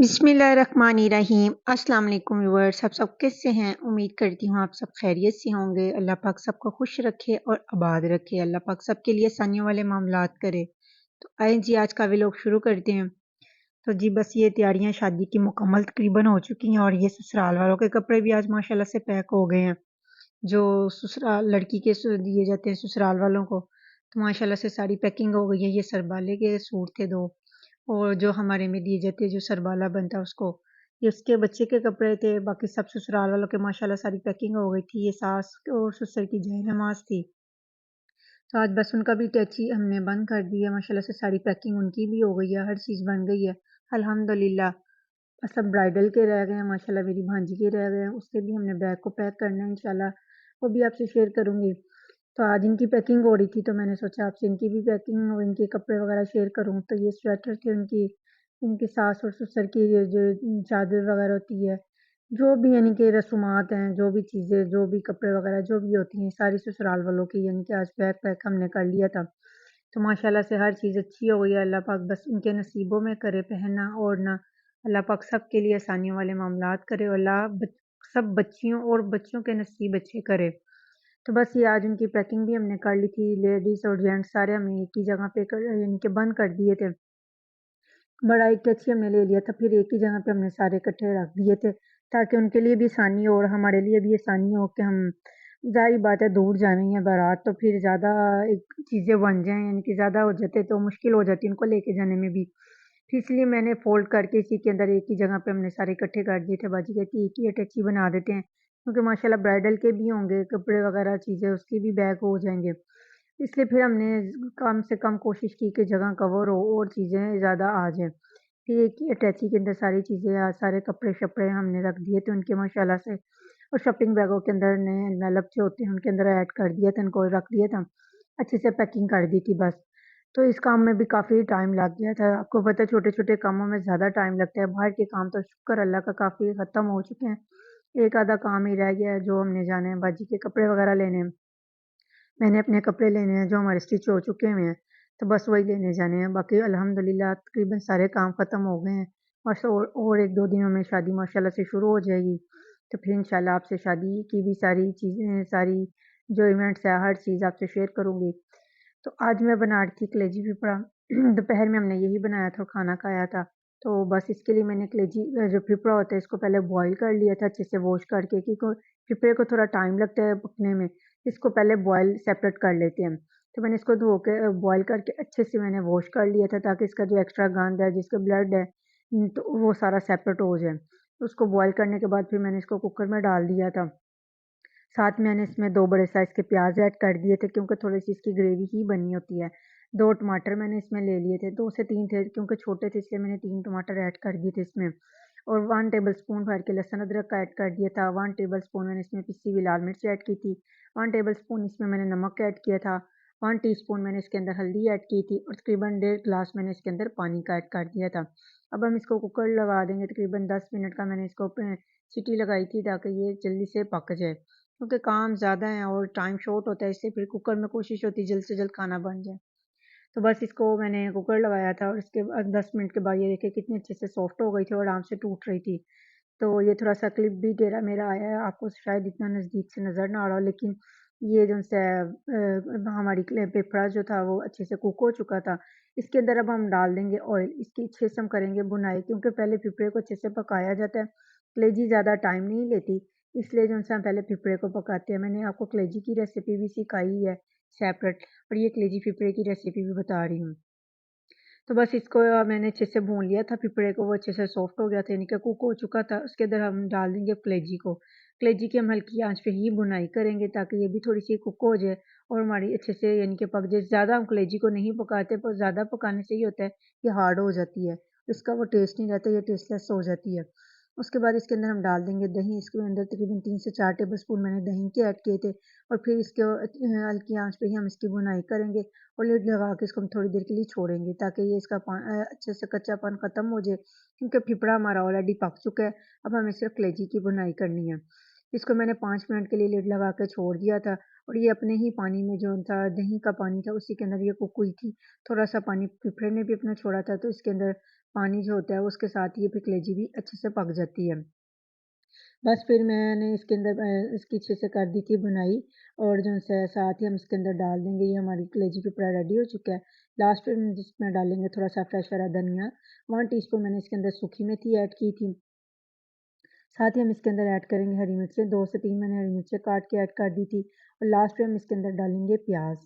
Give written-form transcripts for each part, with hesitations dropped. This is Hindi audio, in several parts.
बिस्मिल्लाहिर्रहमानिर्रहीम। अस्सलाम वालेकुम व्यूअर्स, आप सब कैसे हैं? उम्मीद करती हूँ आप सब खैरियत से होंगे। अल्लाह पाक सबको खुश रखे और आबाद रखे। अल्लाह पाक सबके लिए आसानियों वाले मामलात करे। तो आए जी, आज का व्लॉग शुरू करते हैं। तो जी बस ये तैयारियां शादी की मुकम्मल तकरीबन हो चुकी हैं और ये ससुराल वालों के कपड़े भी आज माशाल्लाह से पैक हो गए हैं, जो ससुराल लड़की के दिए जाते हैं ससुराल वालों को। तो माशाल्लाह से सारी पैकिंग हो गई है। ये सरबाले के सूट थे दो, और जो हमारे में दिए जाते हैं जो सरबाला बनता है उसको, ये उसके बच्चे के कपड़े थे। बाकी सब ससुराल वालों के माशाल्लाह सारी पैकिंग हो गई थी। ये सास और ससुर की जय नमाज थी, तो आज बस उनका भी टैची हमने बंद कर दिया। माशाल्लाह से सारी पैकिंग उनकी भी हो गई है, हर चीज़ बन गई है अल्हम्दुलिल्लाह। बस अब ब्राइडल के रह गए हैं, माशाल्लाह मेरी भांजी के रह गए हैं, उसके भी हमने बैग को पैक करना है इंशाल्लाह, वो भी आपसे शेयर करूँगी। तो आज इनकी पैकिंग हो रही थी, तो मैंने सोचा आपसे इनकी भी पैकिंग और इनके कपड़े वगैरह शेयर करूँ। तो ये स्वेटर थे उनकी, इनकी सास और ससुर की ये जो चादर वगैरह होती है, जो भी यानी कि रसूमात हैं, जो भी चीज़ें, जो भी कपड़े वगैरह जो भी होती हैं, सारी ससुराल वालों की यानी कि आज पैक हमने कर लिया था। तो माशाल्लाह से हर चीज़ अच्छी हो गई है। अल्लाह पाक बस उनके नसीबों में करे पहनना ओढ़ना। अल्लाह पाक सबके लिए आसानियों वाले मामलात करे और अल्लाह सब बच्चियों और बच्चों के नसीब अच्छे करे। तो बस ये आज उनकी पैकिंग भी हमने कर ली थी। लेडीज़ और जेंट्स सारे हमने एक ही जगह पे यानी कि बंद कर दिए थे। बड़ा एक टैक्सी हमने ले लिया था, फिर एक ही जगह पे हमने सारे इकट्ठे रख दिए थे, ताकि उनके लिए भी आसानी हो और हमारे लिए भी आसानी हो कि हम, ज़ाहिर बात है दूर जानी है बारात, तो फिर ज़्यादा एक चीज़ें बन जाएँ यानी कि ज़्यादा हो जाते तो मुश्किल हो जाती है उनको लेके जाने में भी। फिर इसलिए मैंने फ़ोल्ड करके इसी के अंदर एक ही जगह पे हमने सारे इकट्ठे कर दिए थे। बाजी कहती एक ही अटैची बना देते हैं, क्योंकि माशाल्लाह ब्राइडल के भी होंगे कपड़े वगैरह चीज़ें, उसके भी बैग हो जाएँगे। इसलिए फिर हमने कम से कम कोशिश की कि जगह कवर हो और चीज़ें ज़्यादा आ जाएँ। फिर एक ही अटैची के अंदर सारी चीज़ें सारे कपड़े-शपड़े हमने रख दिए थे उनके माशाल्लाह से, और शॉपिंग बैगों के अंदर ने एनवेलप जो होते हैं उनके अंदर ऐड कर दिया था, उनको रख दिया था। अच्छे से पैकिंग कर दी थी बस। तो इस काम में भी काफ़ी टाइम लग गया था। आपको पता है छोटे-छोटे कामों में ज़्यादा टाइम लगता है। बाहर के काम तो शुक्र अल्लाह का काफ़ी ख़त्म हो चुके हैं। एक आधा काम ही रह गया है जो हमने जाना है बाजी के कपड़े वग़ैरह लेने हैं। मैंने अपने कपड़े लेने हैं जो हमारे स्टिच हो चुके हुए हैं, तो बस वही लेने जाने हैं। बाकी अल्हम्दुलिल्लाह तकरीबन सारे काम ख़त्म हो गए हैं। बस और 1-2 दिनों में शादी माशाल्लाह से शुरू हो जाएगी। तो फिर इंशाल्लाह आपसे शादी की भी सारी चीज़ें, सारी जो इवेंट्स है, हर चीज़ आपसे शेयर करूँगी। तो आज मैं बना रही थी कलेजी फिपड़ा। दोपहर में हमने यही बनाया था, खाना खाया था। तो बस इसके लिए मैंने कलेजी जो फिपड़ा होता है इसको पहले बॉयल कर लिया था अच्छे से वॉश करके, क्योंकि फिपड़े को थोड़ा टाइम लगता है पकने में। इसको पहले बॉयल सेपरेट कर लेते हैं। तो मैंने इसको धो के बॉयल करके अच्छे से मैंने वॉश कर लिया था, ताकि इसका जो एक्स्ट्रा गंद है, जिसका ब्लड है, तो वो सारा सेपरेट हो जाए। उसको बॉयल करने के बाद फिर मैंने इसको कुकर में डाल दिया था। साथ में मैंने इसमें 2 बड़े साइज़ के प्याज़ ऐड कर दिए थे, क्योंकि थोड़ी-सी इसकी ग्रेवी ही बननी होती है। 2 टमाटर मैंने इसमें ले लिए थे, 2 से 3 थे, क्योंकि छोटे थे इसलिए मैंने 3 टमाटर ऐड कर दिए थे इसमें। और 1 टेबलस्पून भर के लहसुन अदरक का ऐड कर दिया था। 1 टेबलस्पून मैंने इसमें पिसी हुई लाल मिर्च ऐड की थी। 1 टेबलस्पून इसमें मैंने नमक ऐड किया था। 1 टीस्पून मैंने इसके अंदर हल्दी ऐड की थी, और तकरीबन डेढ़ ग्लास मैंने इसके अंदर पानी का ऐड कर दिया था। अब हम इसको कुकर लगा देंगे, तकरीबन 10 मिनट का मैंने इसको सीटी लगाई थी, ताकि ये जल्दी से पक जाए। क्योंकि काम ज़्यादा है और टाइम शॉर्ट होता है, इससे फिर कुकर में कोशिश होती है जल्द से जल्द खाना बन जाए। तो बस इसको मैंने कुकर लगाया था, और इसके बाद 10 मिनट के बाद ये देखिए कितनी अच्छे से सॉफ्ट हो गई थी और आराम से टूट रही थी। तो ये थोड़ा-सा क्लिप भी टेढ़ा-मेढ़ा आया है, आपको शायद इतना नज़दीक से नज़र ना आ रहा हो, लेकिन ये जो सा हमारी पेपरा जो था वो अच्छे से कुक हो चुका था। इसके अंदर अब हम डाल देंगे ऑयल। इसकी अच्छे से हम करेंगे भुनाई, क्योंकि पहले पिपरे को अच्छे से पकाया जाता है। कलेजी ज़्यादा टाइम नहीं लेती, इसलिए जो हम पहले पिपरे को पकाते हैं। मैंने आपको कलेजी की रेसिपी भी सिखाई है सेपरेट, और ये कलेजी पिपरे की रेसिपी भी बता रही हूँ। तो बस इसको मैंने अच्छे से भून लिया था पिपरे को, वो अच्छे से सॉफ्ट हो गया था, यानी कि कुक हो चुका था। उसके अंदर हम डाल देंगे कलेजी को। कलेजी की हम हल्की आँच पे ही भुनाई करेंगे, ताकि ये भी थोड़ी-सी कुक हो जाए और हमारी अच्छे से यानी कि पक जाए। ज़्यादा हम कलेजी को नहीं पकाते, पर ज़्यादा पकाने से ये होता है कि हार्ड हो जाती है। इसका वो टेस्ट नहीं रहता, ये टेस्टलेस हो जाती है। उसके बाद इसके अंदर हम डाल देंगे दही। इसके अंदर तकरीबन 3 से 4 टेबलस्पून मैंने दही के ऐड किए थे, और फिर इसको हल्की आँच पे ही हम इसकी भुनाई करेंगे, और लिड लगा के इसको हम थोड़ी देर के लिए छोड़ेंगे, ताकि ये इसका अच्छे से कच्चापन ख़त्म हो जाए, क्योंकि फिपड़ा हमारा ऑलरेडी पक चुका है। अब हमें सिर्फ कलेजी की भुनाई करनी है। इसको मैंने 5 मिनट के लिए लिड लगा के छोड़ दिया था और ये अपने ही पानी में जो था दही का पानी था उसी के अंदर ये कुक हुई थी। थोड़ा-सा पानी पिपरे ने भी अपना छोड़ा था तो इसके अंदर पानी जो होता है उसके साथ ये फिर कलेजी भी अच्छे से पक जाती है। बस फिर मैंने इसके अंदर इसकी अच्छे से कर दी थी बुनाई और जो है साथ ही हम इसके अंदर डाल देंगे ये हमारी कलेजी की फ्राई रेडी हो चुका है। लास्ट में जिसमें डालेंगे थोड़ा-सा फ्रेश हरा धनिया, 1 टीस्पून मैंने इसके अंदर सूखी मेथी ऐड की थी। साथ ही हम इसके अंदर ऐड करेंगे हरी मिर्चें, 2 से 3 मैंने हरी मिर्चें काट के ऐड कर दी थी और लास्ट में हम इसके अंदर डालेंगे प्याज़।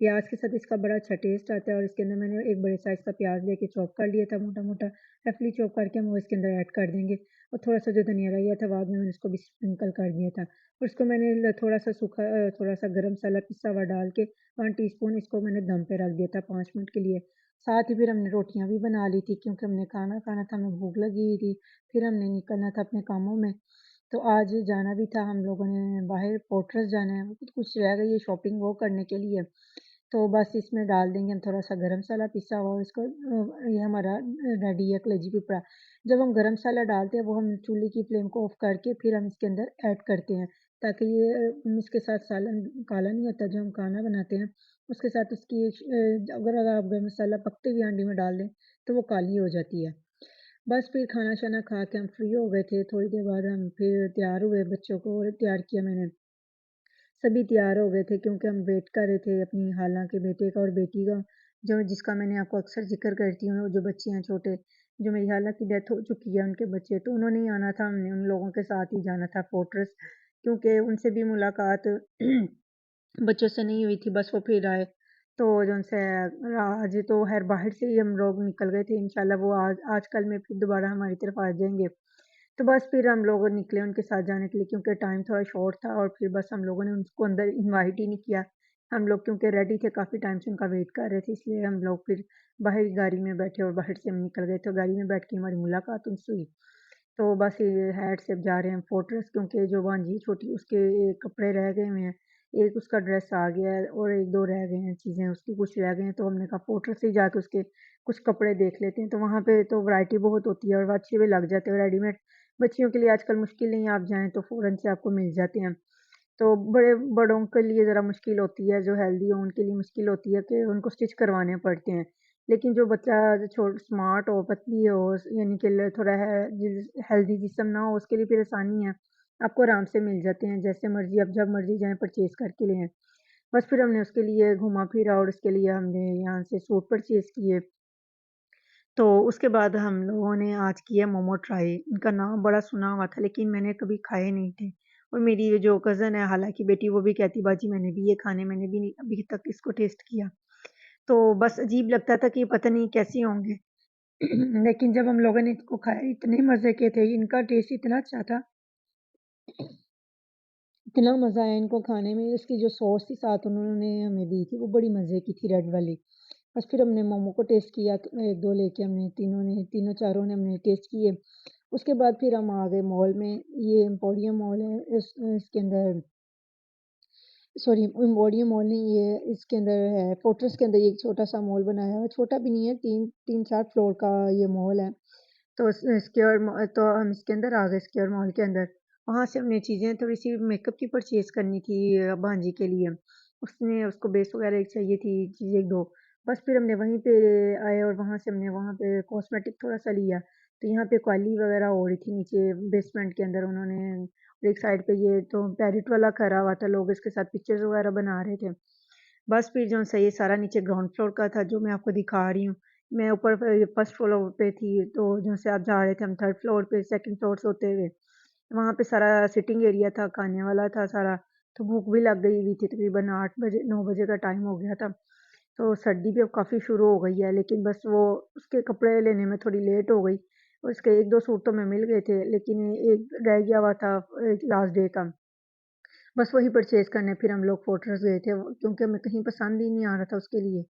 प्याज़ के साथ इसका बड़ा अच्छा टेस्ट आता है और इसके अंदर मैंने एक बड़े साइज़ का प्याज़ लेके चॉप कर लिया था मोटा-मोटा, रफली चॉप करके हम वो इसके अंदर ऐड कर देंगे और थोड़ा-सा जो धनिया रह गया था बाद में मैंने उसको भी स्प्रिंकल कर दिया था। और इसको मैंने थोड़ा-सा सूखा थोड़ा-सा गरम मसाला पिसा हुआ डाल के 1 टीस्पून इसको मैंने दम पे रख दिया था 5 मिनट के लिए। साथ ही फिर हमने रोटियाँ भी बना ली थी क्योंकि हमने खाना खाना था, हमें भूख लगी हुई थी। फिर हमने निकलना था अपने कामों में। तो आज जाना भी था हम लोगों ने बाहर पोर्ट्रेस जाना है, कुछ रह गई है शॉपिंग वो करने के लिए। तो बस इसमें डाल देंगे हम थोड़ा-सा गरम मसाला पिसा हुआ और इसको ये हमारा रेडी है कलेजी पिपरा। जब हम गरम मसाला डालते हैं वो हम चूल्हे की फ्लेम को ऑफ करके फिर हम इसके अंदर ऐड करते हैं ताकि ये इसके साथ सालन काला नहीं होता जो हम खाना बनाते हैं, उसके साथ उसकी अगर आप गरम मसाला पकते हुए हांडी में डाल दें, तो वो काली हो जाती है। बस फिर खाना-शाना खा के हम फ्री हो गए थे, थोड़ी देर बाद हम फिर तैयार हुए, बच्चों को और तैयार किया मैंने। सभी तैयार हो गए थे क्योंकि हम वेट कर रहे थे अपनी खाला के बेटे का और बेटी का, जो जिसका मैंने आपको अक्सर ज़िक्र करती हूँ, जो बच्चे हैं छोटे, जो मेरी खाला की डेथ हो चुकी है, उनके बच्चे, तो उन्होंने ही आना था, हमने उन लोगों के साथ ही जाना था फोर्ट्रेस क्योंकि उनसे भी मुलाकात बच्चों से नहीं हुई थी, बस वो फिर आए। तो जो उनसे आज तो ख़ैर बाहर से ही हम लोग निकल गए थे, इंशाल्लाह वो आज आज कल में फिर दोबारा हमारी तरफ आ जाएँगे। तो बस फिर हम लोग निकले उनके साथ जाने के लिए क्योंकि टाइम थोड़ा शॉर्ट था और फिर बस हम लोगों ने उनको अंदर इनवाइट ही नहीं किया। हम लोग क्योंकि रेडी थे, काफ़ी टाइम से उनका वेट कर रहे थे, इसलिए हम लोग फिर बाहर ही गाड़ी में बैठे और बाहर से हम निकल गए। तो गाड़ी में बैठ के हमारी मुलाकात उनसे हुई। तो बस ये हैट से अब जा रहे हैं हम फोर्ट्रेस क्योंकि जो भांजी छोटी उसके कपड़े रह गए हुए हैं। एक उसका ड्रेस आ गया है और 1-2 रह गए हैं चीज़ें उसकी कुछ रह गए हैं, तो हमने कहा फोर्ट्रेस से ही जाके उसके कुछ कपड़े देख लेते हैं। तो वहाँ पे तो वैरायटी बहुत होती है और अच्छे भी लग जाते हैं रेडीमेड। बच्चियों के लिए आजकल मुश्किल नहीं है, आप जाएँ तो फ़ौरन से आपको मिल जाते हैं। तो बड़ों के लिए ज़रा मुश्किल होती है, जो हेल्दी हो उनके लिए मुश्किल होती है कि उनको स्टिच करवाने पड़ते हैं। लेकिन जो बच्चा स्मार्ट हो, पतली हो यानी कि थोड़ा है हेल्दी जिस्म ना हो उसके लिए फिर आसानी है। आपको आराम से मिल जाते हैं, जैसे मर्ज़ी आप जब मर्ज़ी जाएँ परचेज़ करके ले आएँ। बस फिर हमने उसके लिए घूमा-फिरा और उसके लिए हमने यहाँ से सूट परचेज़ किए। तो उसके बाद हम लोगों ने आज किया मोमो ट्राई। इनका नाम बड़ा सुना हुआ था लेकिन मैंने कभी खाए नहीं थे और मेरी ये जो कज़न है हालाँकि बेटी वो भी कहती बाजी मैंने भी ये खाने मैंने भी नहीं अभी तक इसको टेस्ट किया। तो बस अजीब लगता था कि पता नहीं कैसे होंगे। लेकिन जब हम लोगों ने इसको खाया इतने मज़े के थे, इनका टेस्ट इतना अच्छा था, इतना मज़ा आया इनको खाने में। इसकी जो सॉस थी साथ उन्होंने हमें दी थी वो बड़ी मज़े की थी रेड वाली। बस फिर हमने मोमो को टेस्ट किया तो 1-2 लेके हमने तीनों चारों ने हमने टेस्ट किए। उसके बाद फिर हम आ गए मॉल में, ये एम्पोरियम मॉल है इसके अंदर सॉरी एम्पोरियम मॉल नहीं ये इसके अंदर है फोर्ट्रेस के अंदर ये एक छोटा-सा मॉल बनाया हुआ है, छोटा भी नहीं है 3-4 फ्लोर का ये मॉल है। तो तो हम इसके अंदर आ गए स्क्वायर मॉल के अंदर। वहाँ से हमने चीज़ें थोड़ी-सी मेकअप की परचेज़ करनी थी भांजी के लिए। उसने उसको बेस वग़ैरह एक चाहिए थी चीज़ 1-2 बस फिर हमने वहीं पे आए और वहाँ से हमने वहाँ पे कॉस्मेटिक थोड़ा-सा लिया। तो यहाँ पे क्वाली वग़ैरह हो रही थी नीचे बेसमेंट के अंदर उन्होंने और एक साइड पे ये तो पैरेट वाला खड़ा हुआ था, लोग इसके साथ पिक्चर्स वग़ैरह बना रहे थे। बस फिर जो है ये सारा नीचे ग्राउंड फ्लोर का था जो मैं आपको दिखा रही हूँ। मैं ऊपर फर्स्ट फ्लोर पे थी तो जो से आप जा रहे थे हम थर्ड फ्लोर पे सेकंड फ्लोर से होते हुए। वहाँ पे सारा सिटिंग एरिया था, खाने वाला था सारा, तो भूख भी लग गई हुई थी तकरीबन 8 बजे 9 बजे का टाइम हो गया था। तो सर्दी भी अब काफ़ी शुरू हो गई है लेकिन बस वो उसके कपड़े लेने में थोड़ी लेट हो गई। और उसके 1-2 सूट तो मैं मिल गए थे लेकिन एक रह गया हुआ था लास्ट डे का। बस वही परचेज़ करने फिर हम लोग फोर्ट्रेस गए थे क्योंकि हमें कहीं पसंद ही नहीं आ रहा था उसके लिए।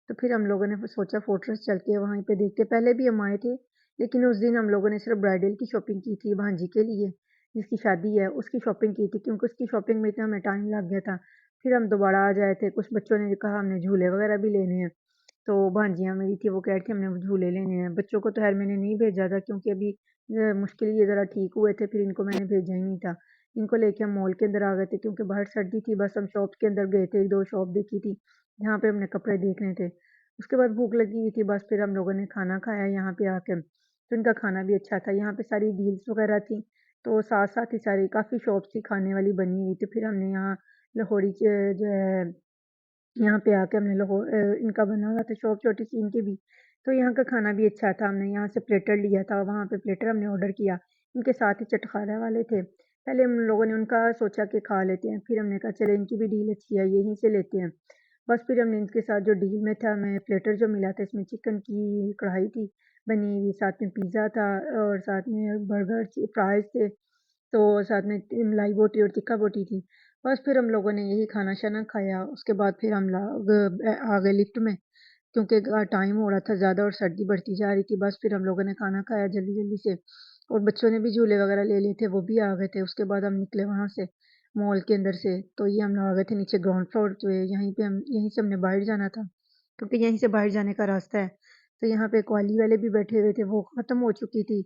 तो फिर हम लोगों ने सोचा फोर्ट्रेस चल के वहीं पे देखते पहले भी हम आए थे, लेकिन उस दिन हम लोगों ने सिर्फ़ ब्राइडल की शॉपिंग की थी भांजी के लिए, जिसकी शादी है उसकी शॉपिंग की थी क्योंकि उसकी शॉपिंग में इतना हमें टाइम लग गया था। फिर हम दोबारा आ जाए थे, कुछ बच्चों ने कहा हमने झूले वगैरह भी लेने हैं, तो भांजियाँ मेरी थी वो कह रही थी हमने झूले लेने हैं। बच्चों को तो ख़ैर मैंने नहीं भेजा था क्योंकि अभी मुश्किल ही ये ज़रा ठीक हुए थे, फिर इनको मैंने भेजा ही नहीं था। इनको लेके हम मॉल के अंदर आ गए थे क्योंकि बाहर सर्दी थी, बस हम शॉप्स के अंदर गए थे, 1-2 शॉप देखी थी, जहाँ पे हमने कपड़े देखने थे। उसके बाद भूख लगी हुई थी, बस फिर हम लोगों ने खाना खाया यहाँ पे आके, तो इनका खाना भी अच्छा था। यहाँ पे सारी डील्स वगैरह थी, तो साथ-साथ ही सारी काफ़ी शॉप्स थी खाने वाली बनी हुई थी। फिर हमने यहाँ लाहौरी जो है यहाँ पे आके हमने इनका बना हुआ था शॉप छोटी-सी इनकी भी, तो यहाँ का खाना भी अच्छा था। हमने यहाँ से प्लेटर लिया था, वहाँ पे प्लेटर हमने ऑर्डर किया। इनके साथ ही चटखाना वाले थे। पहले हम लोगों ने उनका सोचा कि खा लेते हैं, फिर हमने कहा चलो इनकी भी डील अच्छी है, यहीं से लेते हैं। बस फिर हमने इनके साथ जो डील में था, हमें प्लेटर जो मिला था इसमें चिकन की कढ़ाई थी बनी हुई, साथ में पिज़्ज़ा था और साथ में बर्गर, फ्राइज़ थे। तो साथ में मलाई बोटी और तिक्का बोटी थी। बस फिर हम लोगों ने यही खाना-शाना खाया, उसके बाद फिर हम लोग आ गए लिफ्ट में क्योंकि टाइम हो रहा था ज़्यादा और सर्दी बढ़ती जा रही थी। बस फिर हम लोगों ने खाना खाया जल्दी-जल्दी से और बच्चों ने भी झूले वगैरह ले लिए थे, वो भी आ गए थे। उसके बाद हम निकले वहाँ से मॉल के अंदर से, तो ये हम लोग आ गए थे नीचे ग्राउंड फ्लोर पे, यहीं से हमने बाहर जाना था, क्योंकि यहीं से बाहर जाने का रास्ता है। तो यहाँ पे कॉली वाले भी बैठे हुए थे, वो ख़त्म हो चुकी थी।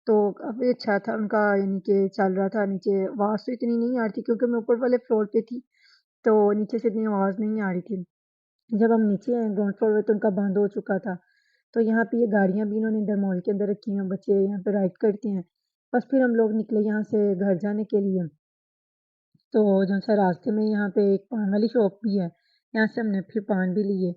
तो काफ़ी अच्छा था उनका यानी कि चल रहा था नीचे आवाज़ तो इतनी नहीं आ रही थी क्योंकि मैं ऊपर वाले फ्लोर पे थी, तो नीचे से इतनी आवाज़ नहीं आ रही थी। जब हम नीचे आए ग्राउंड फ्लोर पे तो उनका बंद हो चुका था। तो यहाँ पे ये गाड़ियाँ भी इन्होंने इधर मॉल के अंदर रखी हैं, बच्चे यहाँ पे राइड करते हैं। बस फिर हम लोग निकले यहाँ से घर जाने के लिए। तो जौन-सा रास्ते में यहाँ पे एक पान वाली शॉप भी है, यहाँ से हमने फिर पान भी लिए।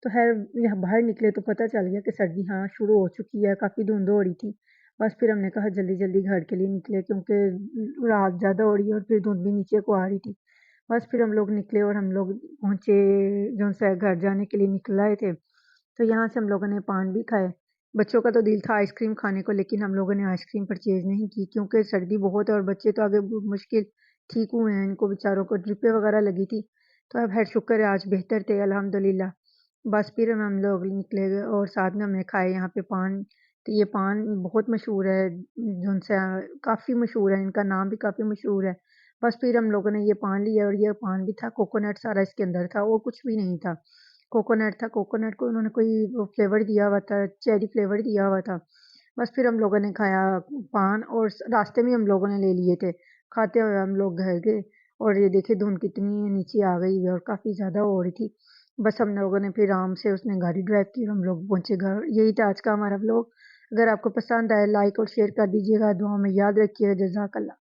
तो ख़ैर यहाँ बाहर निकले तो पता चल गया कि सर्दी हाँ शुरू हो चुकी है, काफ़ी धुंध हो रही थी। बस फिर हमने कहा जल्दी-जल्दी घर के लिए निकले क्योंकि रात ज़्यादा हो रही है और फिर धुंध भी नीचे को आ रही थी। बस फिर हम लोग निकले और हम लोग पहुँचे जौन-सा घर जाने के लिए निकल आए थे। तो यहाँ से हम लोगों ने पान भी खाए। बच्चों का तो दिल था आइसक्रीम खाने को लेकिन हम लोगों ने आइसक्रीम परचेज़ नहीं की क्योंकि सर्दी बहुत है और बच्चे तो आगे ब मुश्किल ठीक हुए हैं, इनको बेचारों को ड्रिपें वगैरह लगी थी। तो अब ख़ैर शुक्र है आज बेहतर थे अल्हम्दुलिल्लाह। बस फिर हम लोग निकले और साथ में हमने खाए यहाँ पे पान। तो ये पान बहुत मशहूर है, जौन-सा काफ़ी मशहूर है, इनका नाम भी काफ़ी मशहूर है। बस फिर हम लोगों ने ये पान लिया और ये पान भी था कोकोनट सारा इसके अंदर था और कुछ भी नहीं था। कोकोनट था, कोकोनट को उन्होंने कोई वो फ्लेवर दिया हुआ था, चेरी फ्लेवर दिया हुआ था। बस फिर हम लोगों ने खाया पान और रास्ते में हम लोगों ने ले लिए थे। खाते हुए हम लोग घर गए और ये देखिए धुंध कितनी नीचे आ गई है और काफ़ी ज़्यादा हो रही थी। बस हम लोगों ने फिर आराम से उसने गाड़ी ड्राइव की और हम लोग पहुँचे घर। यही था आज का हमारा व्लॉग। अगर आपको पसंद आए लाइक और शेयर कर दीजिएगा। दुआ में याद रखिएगा। जज़ाकल्लाह।